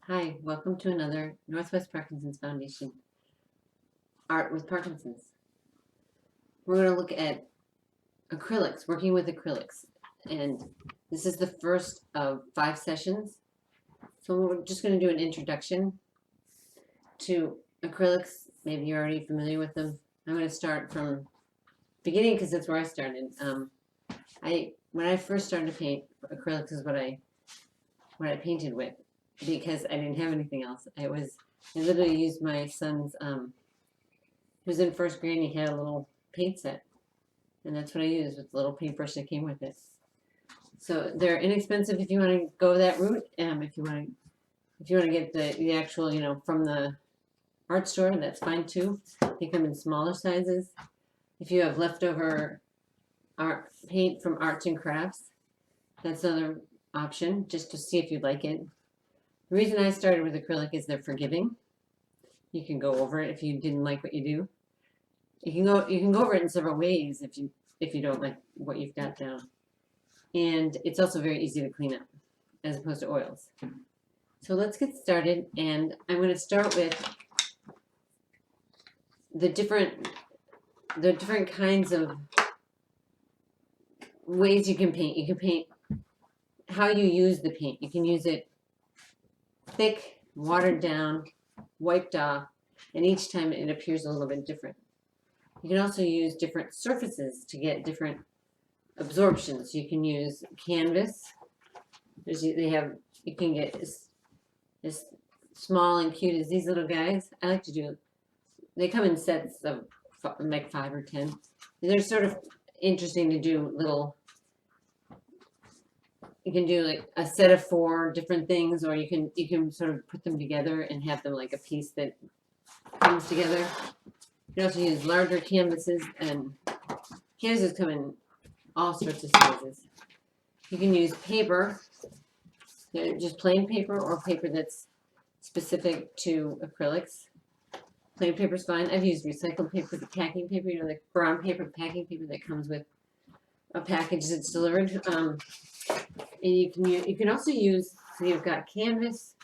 Hi, welcome to another Northwest Parkinson's Foundation Art with Parkinson's. We're going to look at acrylics, working with acrylics. And this is the first of 5 sessions. So we're just going to do an introduction to acrylics. Maybe you're already familiar with them. I'm going to start from beginning because that's where I started. When I first started to paint, acrylics is what I painted with because I didn't have anything else. I literally used my son's he was in first grade and he had a little paint set, and that's what I used with the little paintbrush that came with it. So they're inexpensive if you want to go that route. If you want to get the actual, from the art store, that's fine too. They come in smaller sizes. If you have leftover art paint from arts and crafts, that's another option, just to see if you like it. The reason I started with acrylic is they're forgiving. You can go over it if you didn't like what you do. You can go over it in several ways if you don't like what you've got down. And it's also very easy to clean up as opposed to oils. So let's get started, and I'm going to start with the different kinds of ways you can paint. You can paint how you use the paint. You can use it thick, watered down, wiped off, and each time it appears a little bit different. You can also use different surfaces to get different absorptions. You can use canvas. You can get as small and cute as these little guys. I like to do. They come in sets of like 5 or 10. They're sort of interesting to do. You can do like a set of 4 different things, or you can sort of put them together and have them like a piece that comes together. You can also use larger canvases, and canvases come in all sorts of sizes. You can use paper, just plain paper, or paper that's specific to acrylics. Plain paper is fine. I've used recycled paper, the packing paper, like brown paper packing paper that comes with a package that's delivered. And you can also use, so you've got canvas,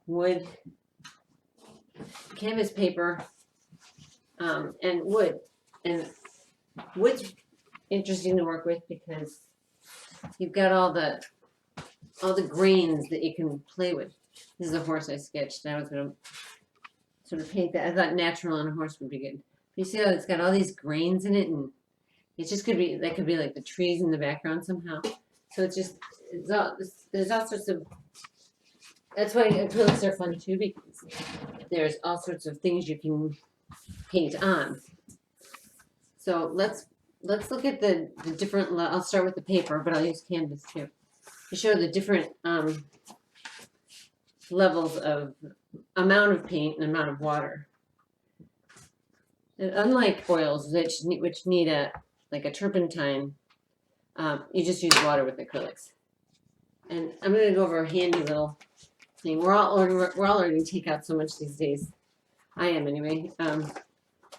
wood, canvas paper, and wood. And wood's interesting to work with because you've got all the grains that you can play with. This is a horse I sketched. I was going to sort of paint that. I thought natural on a horse would be good. You see how it's got all these grains in it, and it just could be like the trees in the background somehow. So there's all sorts of. That's why acrylics are fun too, because there's all sorts of things you can paint on. So let's look at the different. I'll start with the paper, but I'll use canvas too to show the different levels of amount of paint and amount of water. And unlike oils, which need a turpentine, you just use water with acrylics. And I'm going to go over a handy little thing. We're all ordering takeout so much these days. I am anyway.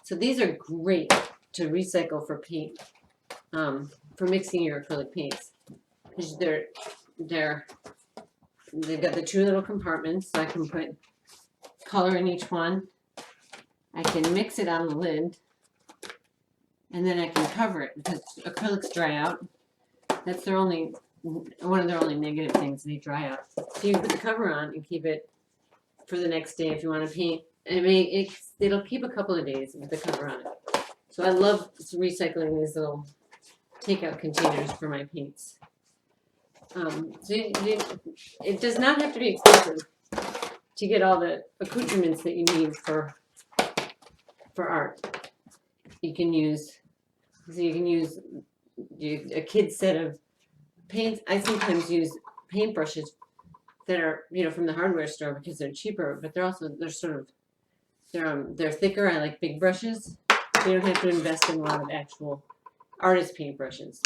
So these are great to recycle for paint, for mixing your acrylic paints, because they've got the 2 little compartments, so I can put color in each one. I can mix it on the lid, and then I can cover it because acrylics dry out. That's one of their only negative things. They dry out. So you put the cover on and keep it for the next day if you want to paint. And it'll keep a couple of days with the cover on it. So I love recycling these little takeout containers for my paints. It does not have to be expensive to get all the accoutrements that you need for art. You can use a kid's set of paints. I sometimes use paintbrushes that are from the hardware store because they're cheaper, but they're thicker. I like big brushes. So you don't have to invest in a lot of actual artist paintbrushes.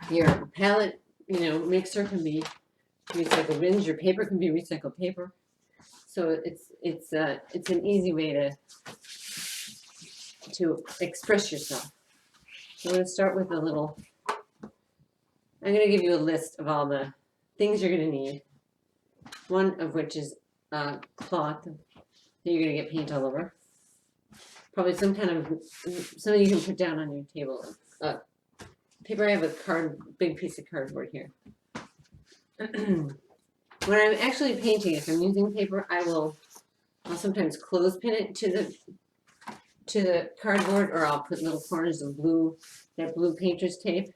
Your palette, mixer can be recycled bins. Your paper can be recycled paper. So it's an easy way to express yourself. So I'm going to start with I'm going to give you a list of all the things you're going to need. one of which is cloth that you're going to get paint all over. Probably some kind of, something you can put down on your table. Paper, I have a big piece of cardboard here. When I'm actually painting, if I'm using paper, I'll sometimes clothespin it to the cardboard, or I'll put little corners of that blue painter's tape,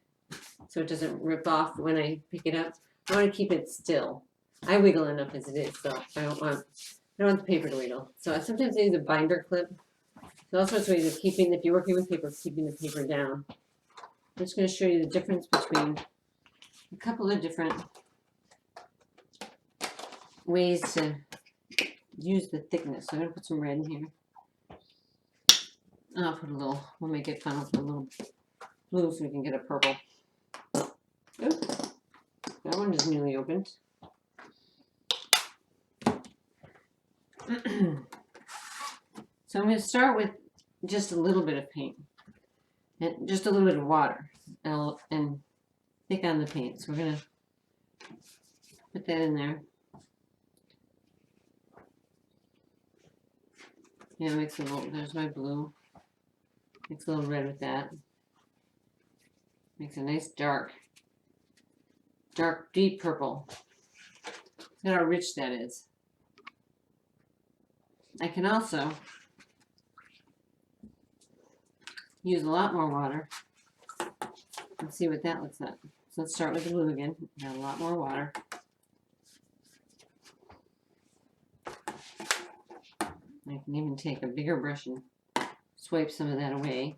so it doesn't rip off when I pick it up. I want to keep it still. I wiggle enough as it is, so I don't want the paper to wiggle. So sometimes I use a binder clip. There's all sorts of ways of if you're working with paper, keeping the paper down. I'm just going to show you the difference between a couple of different ways to use the thickness. So I'm going to put some red in here. And I'll put a little, we'll make it fun. I'll put a little blue so we can get a purple. Oops, that one is newly opened. So I'm going to start with just a little bit of paint and just a little bit of water and thick on the paint. So we're going to put that in there. Yeah, mix a little, there's my blue. Mix a little red with that. Makes a nice dark, deep purple. Look at how rich that is. I can also use a lot more water and see what that looks like. So let's start with the blue again. Got a lot more water. I can even take a bigger brush and swipe some of that away.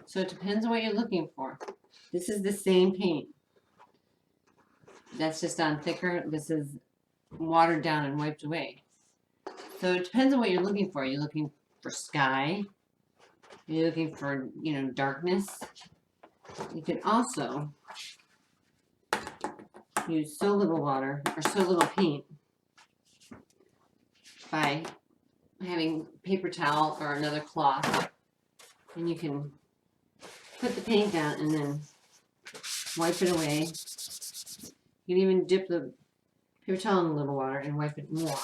So it depends on what you're looking for. This is the same paint. That's just on thicker. This is watered down and wiped away. So it depends on what you're looking for. You're looking for sky. You're looking for, darkness. You can also use so little water or so little paint by having paper towel or another cloth, and you can put the paint down and then wipe it away. You can even dip the paper towel in a little water and wipe it more.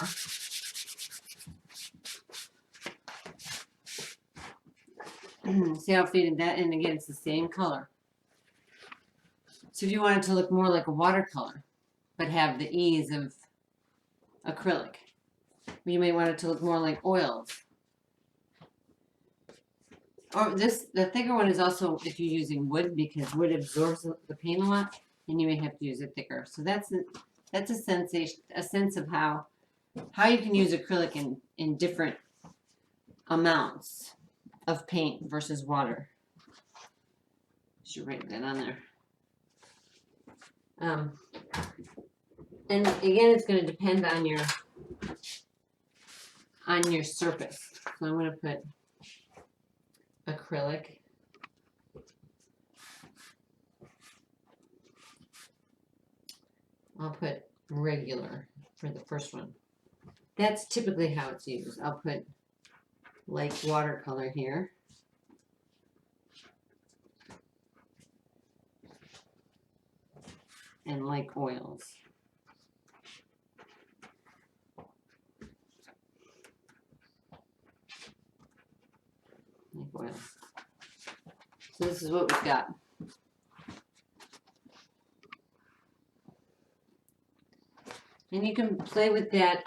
See how it faded that? And again, it's the same color. So if you want it to look more like a watercolor, but have the ease of acrylic, you may want it to look more like oils. Or the thicker one is also if you're using wood, because wood absorbs the paint a lot, and you may have to use it thicker. So that's a sense of how you can use acrylic in different amounts of paint versus water. Should write that on there. And again, it's going to depend on your surface. So I'm going to put acrylic. I'll put regular for the first one. That's typically how it's used. I'll put like watercolor here. And like oils. Like oils. So this is what we've got. And you can play with that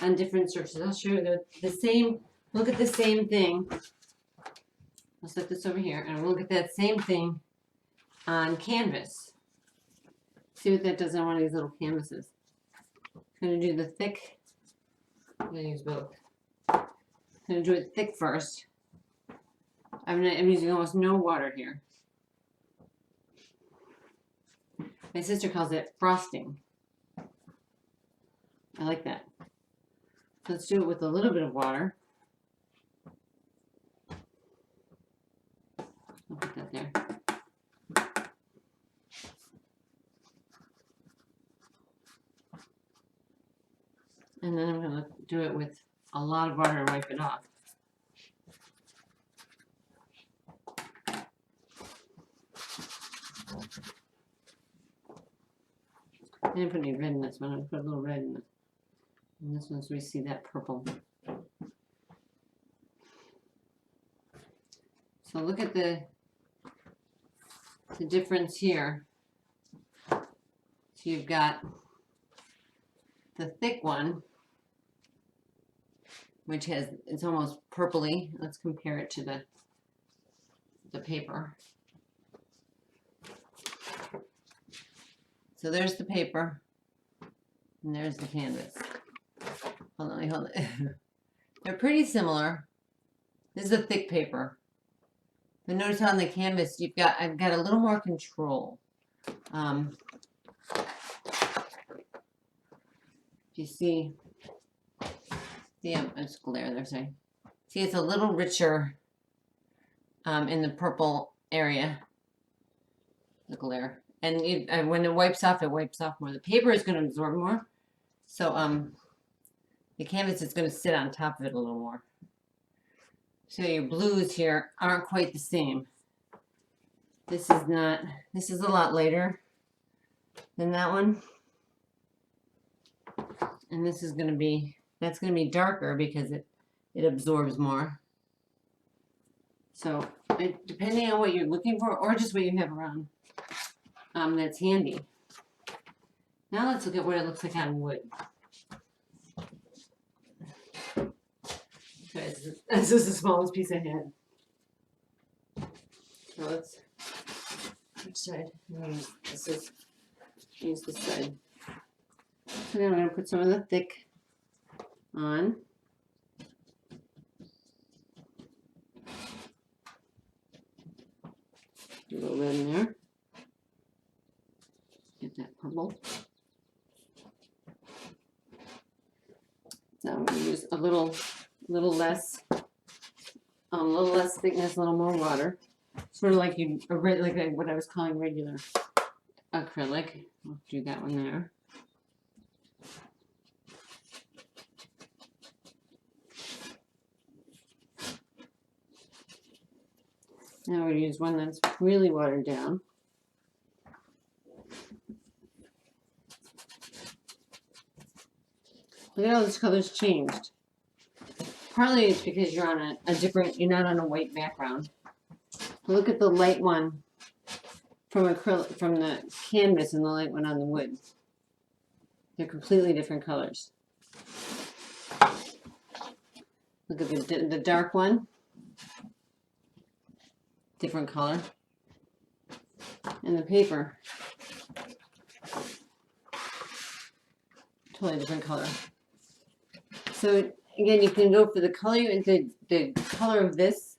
on different surfaces. I'll show you the same, look at the same thing. I'll set this over here and look at that same thing on canvas. See what that does on one of these little canvases. I'm going to do the thick. I'm going to use both. I'm going to do it thick first. I'm using almost no water here. My sister calls it frosting. I like that. So let's do it with a little bit of water. I'll put that there. And then I'm going to do it with a lot of water and wipe it off. I didn't put any red in this one. I put a little red in it. And this one's we see that purple. So look at the difference here. So you've got the thick one, which has, it's almost purpley. Let's compare it to the paper. So there's the paper, and there's the canvas. Hold on, hold on. They're pretty similar. This is a thick paper. But notice on the canvas, I've got a little more control. You see, it's glare there, sorry. See, it's a little richer in the purple area, the glare. And when it wipes off more. The paper is going to absorb more. So the canvas is going to sit on top of it a little more. So your blues here aren't quite the same. This is a lot lighter than that one. And this is going to be, that's going to be darker because it absorbs more. So depending on what you're looking for or just what you have around, that's handy. Now let's look at what it looks like on wood. This is the smallest piece I had. So let's, which side? Use this side. So then I'm going to put some of the thick on. Do a little red in there. Get that purple. Now I'm going to use a little less thickness, a little more water. Sort of like what I was calling regular acrylic. I'll do that one there. Now we're going to use one that's really watered down. Look at how this color's changed. Partly it's because you're on you're not on a white background. Look at the light one from the canvas and the light one on the wood. They're completely different colors. Look at the dark one. Different color. And the paper. Totally different color. So again, you can go for the color. The color of this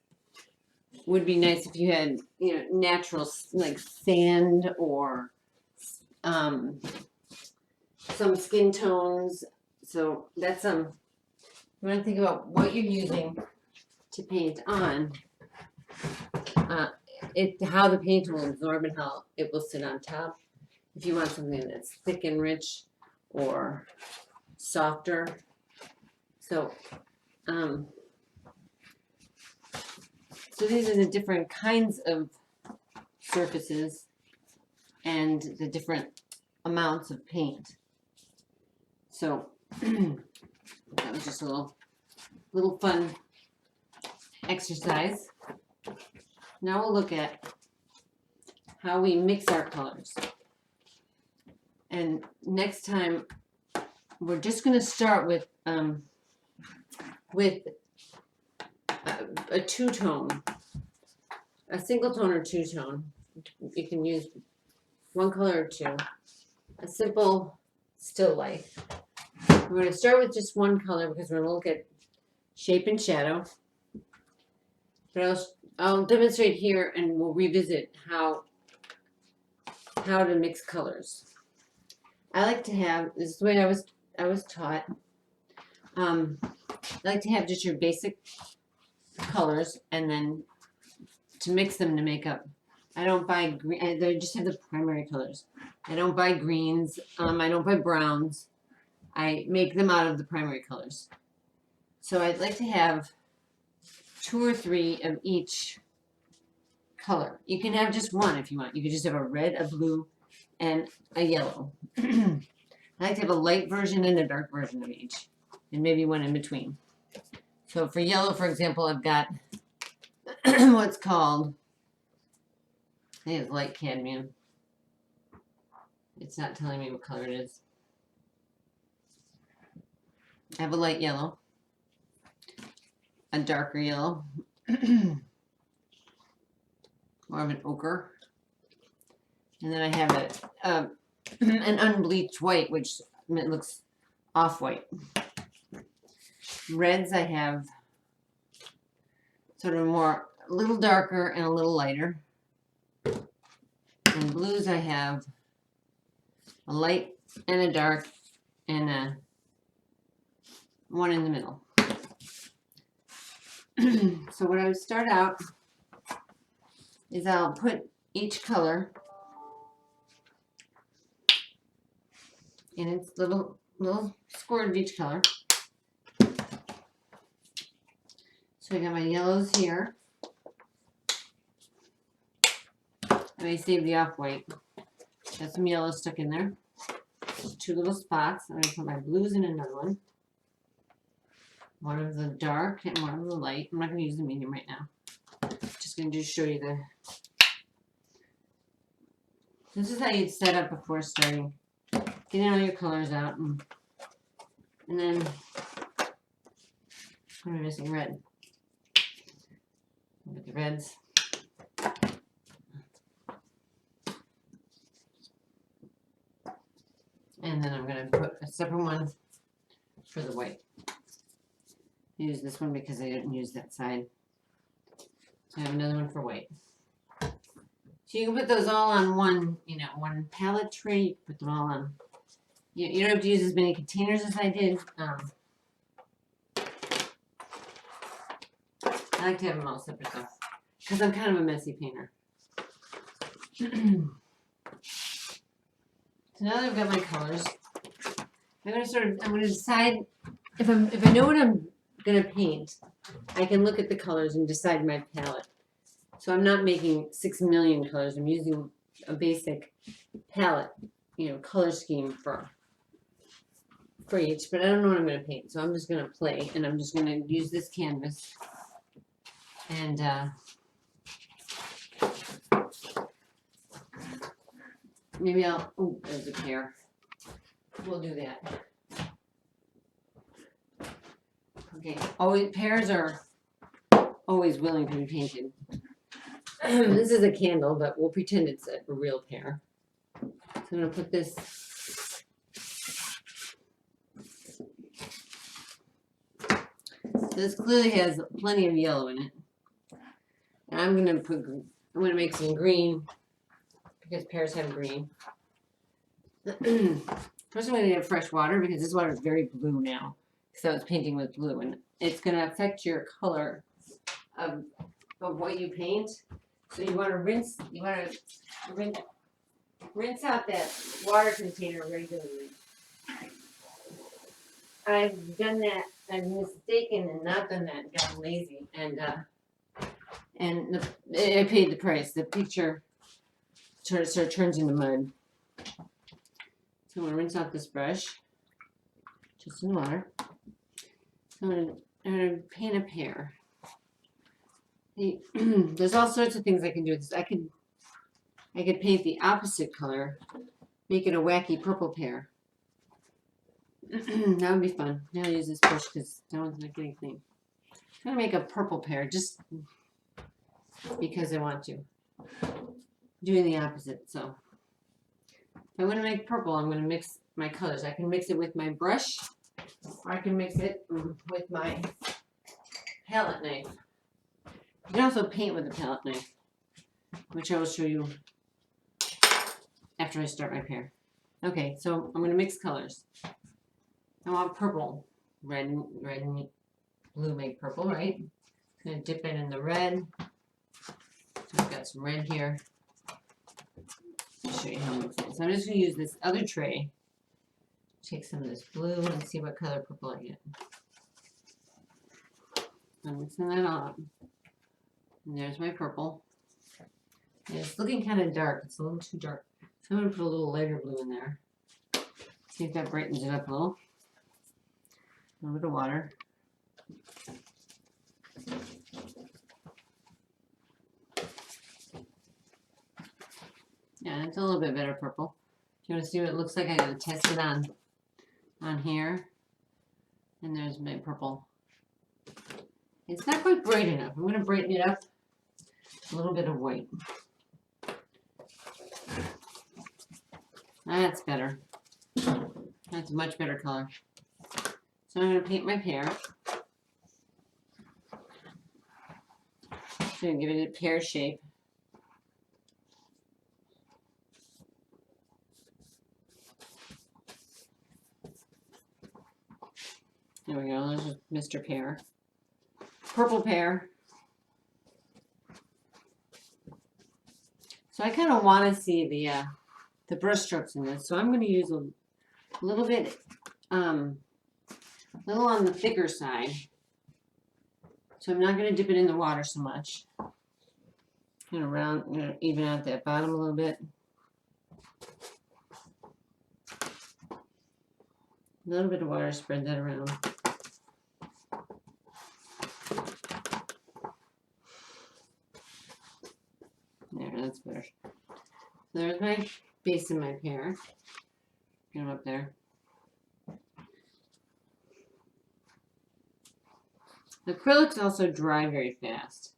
would be nice if you had, natural like sand or some skin tones. So that's you want to think about what you're using to paint on. How the paint will absorb and how it will sit on top. If you want something that's thick and rich or softer. So these are the different kinds of surfaces and the different amounts of paint. So that was just a little fun exercise. Now we'll look at how we mix our colors. And next time we're just going to start with a two-tone, a single tone or two-tone. You can use one color or two. A simple still life. We're going to start with just one color because we're going to look at shape and shadow. But I'll demonstrate here and we'll revisit how to mix colors. I like to have, this is the way I was taught. I like to have just your basic colors and then to mix them to make up. I don't buy green, I just have the primary colors. I don't buy greens, I don't buy browns. I make them out of the primary colors. So I'd like to have 2 or 3 of each color. You can have just one if you want. You could just have a red, a blue, and a yellow. I like to have a light version and a dark version of each, and maybe one in between. So for yellow, for example, I've got what's called, I think it's light cadmium. It's not telling me what color it is. I have a light yellow, a darker yellow, more of an ochre, and then I have an unbleached white, which looks off-white. Reds I have sort of more, a little darker and a little lighter. And blues I have a light and a dark and a one in the middle. So what I would start out is I'll put each color in its little squirt of each color. So I got my yellows here. I may save the off-white. Got some yellow stuck in there. Just 2 little spots. I'm going to put my blues in another one. One of the dark and one of the light. I'm not going to use the medium right now. Just going to show you the... This is how you'd set up before starting. Getting all your colors out. And then... What am I missing? Red. With the reds. And then I'm going to put a separate one for the white. Use this one because I didn't use that side. So I have another one for white. So you can put those all on one, one palette tray. You can put them all on. You don't have to use as many containers as I did. I like to have them all separate though, because I'm kind of a messy painter. So now that I've got my colors, I'm going to decide if I know what I'm going to paint, I can look at the colors and decide my palette. So I'm not making 6 million colors. I'm using a basic palette, color scheme for each, but I don't know what I'm going to paint. So I'm just going to play, and I'm just going to use this canvas and maybe I'll, oh, there's a pear. We'll do that. Okay, pears are always willing to be painted. This is a candle, but we'll pretend it's a real pear. So I'm going to put this. This clearly has plenty of yellow in it. And I'm going to make some green because pears have green. First, I'm going to get fresh water because this water is very blue now. So it's painting with blue, and it's going to affect your color of what you paint. So you want to rinse out that water container regularly. I've done that. I've mistaken and not done that and gotten lazy, and I paid the price. The picture sort of turns into mud. So I'm going to rinse out this brush, just in water. So I'm going to paint a pear. There's all sorts of things I can do with this. I could paint the opposite color, make it a wacky purple pear. That would be fun. Now I'll use this brush because I don't like anything. I'm going to make a purple pear just because I want to. Doing the opposite. So if I want to make purple, I'm going to mix my colors. I can mix it with my brush, or I can mix it with my palette knife. You can also paint with a palette knife, which I will show you after I start my pear. Okay, so I'm going to mix colors. I want purple. Red and blue make purple, right? I'm going to dip it in the red. So I've got some red here. I'll show you how to mix it. So I'm just going to use this other tray. Take some of this blue and see what color purple I get. I'm mixing that up. And there's my purple. And it's looking kind of dark. It's a little too dark. So I'm going to put a little lighter blue in there. See if that brightens it up a little. A little bit of water. Yeah, it's a little bit better purple. Do you want to see what it looks like? I'm going to test it on here. And there's my purple. It's not quite bright enough. I'm going to brighten it up. A little bit of white. That's better. That's a much better color. So I'm going to paint my pear. So I'm going to give it a pear shape. There we go. There's Mr. Pear. Purple pear. So I kind of want to see the brush strokes in this. So I'm going to use a little bit, little on the thicker side. So I'm not going to dip it in the water so much. Even out that bottom a little bit. A little bit of water, spread that around. There, that's better. There's my base of my pear. Get them up there. The acrylics also dry very fast.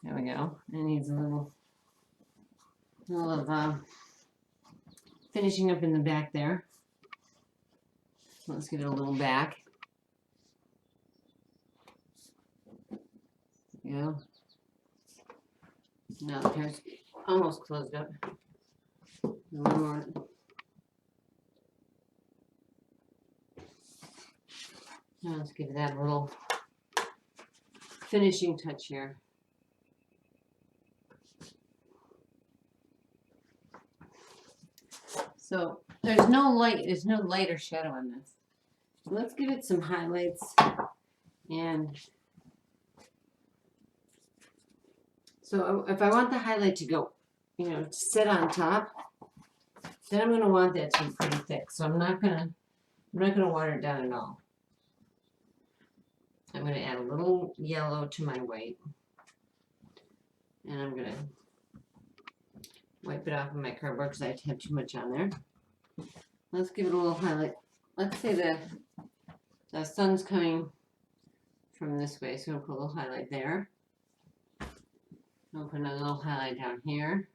There we go. It needs a little of finishing up in the back there. So let's give it a little back. There we go. Now the pear's almost closed up. One more. Now let's give that a little finishing touch here. So there's no light or shadow on this. So let's give it some highlights. And so if I want the highlight to go, to sit on top, then I'm going to want that to be pretty thick. So I'm not going to water it down at all. I'm going to add a little yellow to my white. And I'm going to wipe it off of my cardboard because I have too much on there. Let's give it a little highlight. Let's say the sun's coming from this way, so we'll put a little highlight there. I'll put another little highlight down here.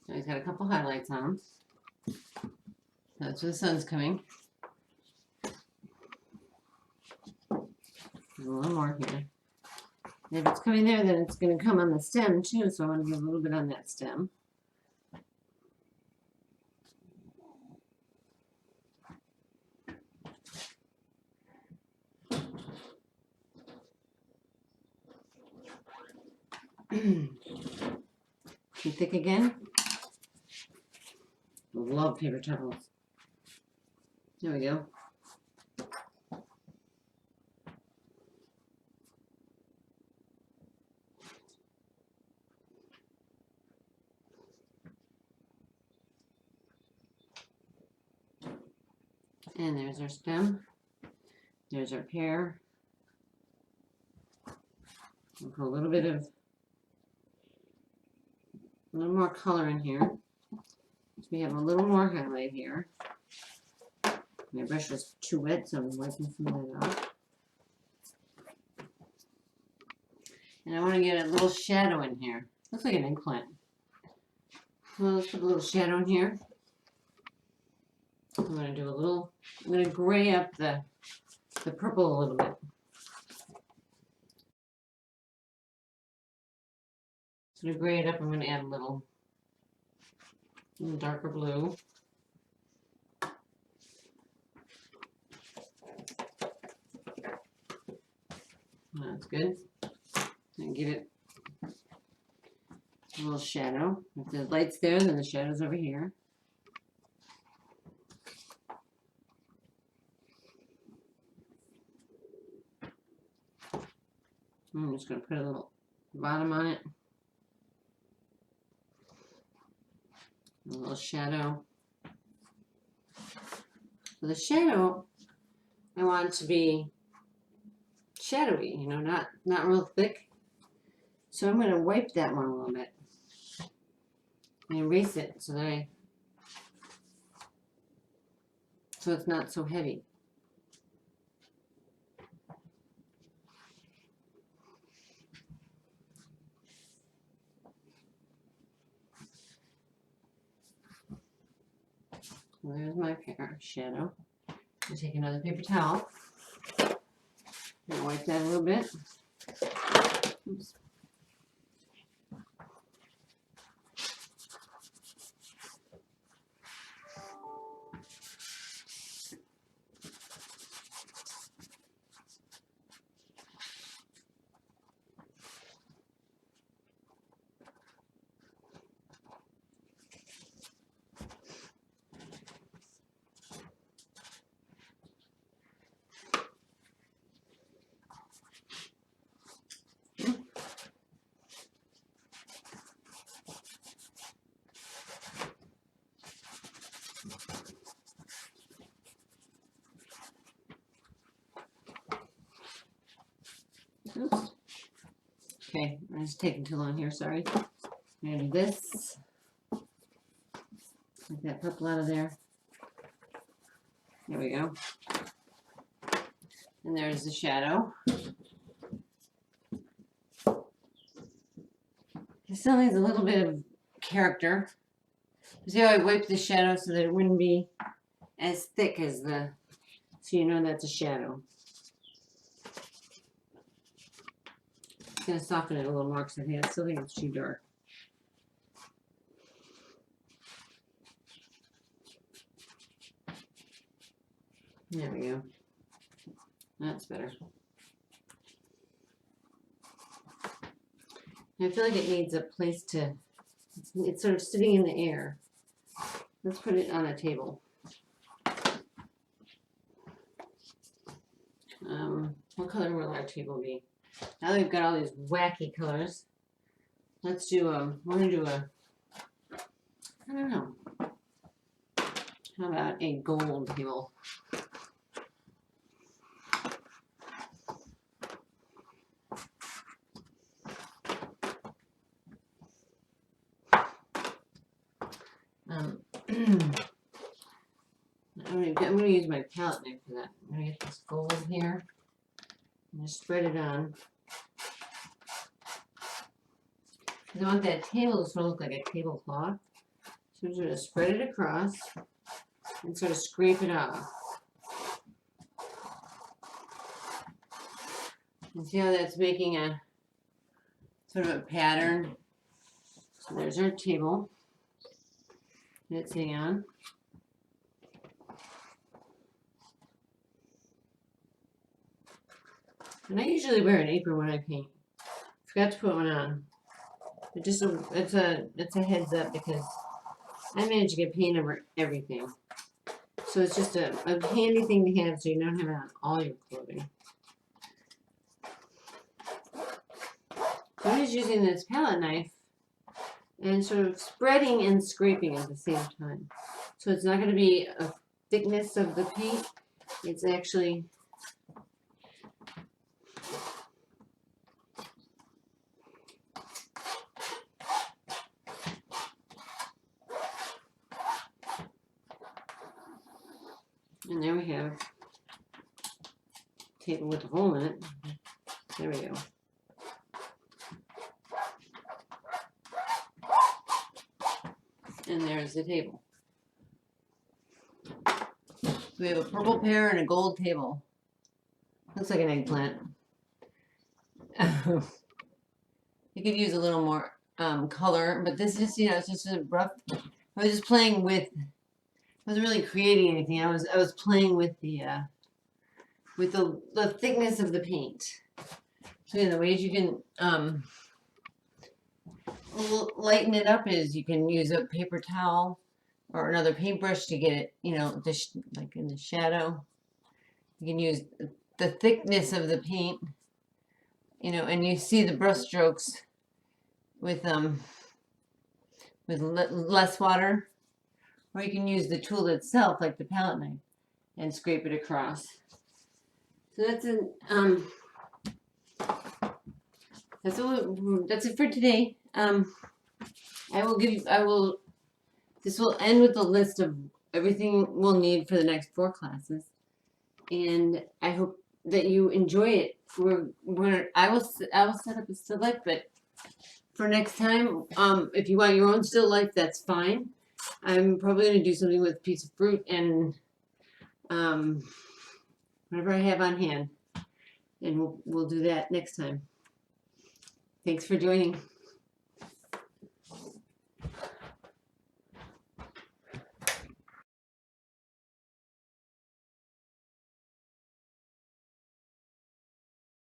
So he's got a couple highlights on him. That's where the sun's coming. A little more here. And if it's coming there, then it's going to come on the stem too, so I want to give a little bit on that stem. Too thick again. Love paper towels. There we go. And there's our stem. There's our pear. We'll put a little more color in here. So we have a little more highlight here. My brush was too wet, so I'm wiping some of that off. And I want to get a little shadow in here. Looks like an eggplant. Well, let's put a little shadow in here. I'm going to gray up the purple a little bit. So to gray it up, I'm going to add a little darker blue. That's good. And give it a little shadow. If the light's there, then the shadow's over here. I'm just going to put a little bottom on it. A little shadow. So the shadow, I want it to be shadowy, you know, not real thick. So I'm going to wipe that one a little bit and erase it so it's not so heavy. Well, there's my shadow. I'll take another paper towel and wipe that a little bit. Oops. Oops. Okay, I'm just taking too long here, sorry. I'm going to do this. Take that purple out of there. There we go. And there's the shadow. It still needs a little bit of character. You see how I wiped the shadow so that it wouldn't be as thick as the, so you know that's a shadow. It's going to soften it a little more because I still think it's too dark. There we go. That's better. I feel like it needs a place to, it's sort of sitting in the air. Let's put it on a table. What color will our table be? Now that we've got all these wacky colors, let's do we're gonna do a, I don't know. How about a gold table? I'm gonna use my palette knife for that. I'm gonna get this gold here. I'm gonna spread it on. I want that table to sort of look like a tablecloth. So I'm just gonna spread it across and sort of scrape it off. And see how that's making a sort of a pattern. So there's our table that it's sitting on. And I usually wear an apron when I paint. Forgot to put one on. But just it's a heads up because I manage to get paint over everything. So it's just a handy thing to have so you don't have it on all your clothing. So I'm just using this palette knife and sort of spreading and scraping at the same time. So it's not going to be a thickness of the paint. It's actually and there we have a table with a hole in it. There we go. And there's the table. We have a purple pear and a gold table. Looks like an eggplant. You could use a little more color, but this is, it's just a rough. I was just playing with. I wasn't really creating anything. I was playing with the thickness of the paint. So the ways you can lighten it up is you can use a paper towel or another paintbrush to get it, like in the shadow. You can use the thickness of the paint you know, and you see the brush strokes with less water, or you can use the tool itself, like the palette knife, and scrape it across. So that's it for today. This will end with a list of everything we'll need for the next 4 classes, and I hope that you enjoy it. I will set up a still life, but for next time, if you want your own still life, that's fine. I'm probably going to do something with a piece of fruit and whatever I have on hand, and we'll do that next time. Thanks for joining.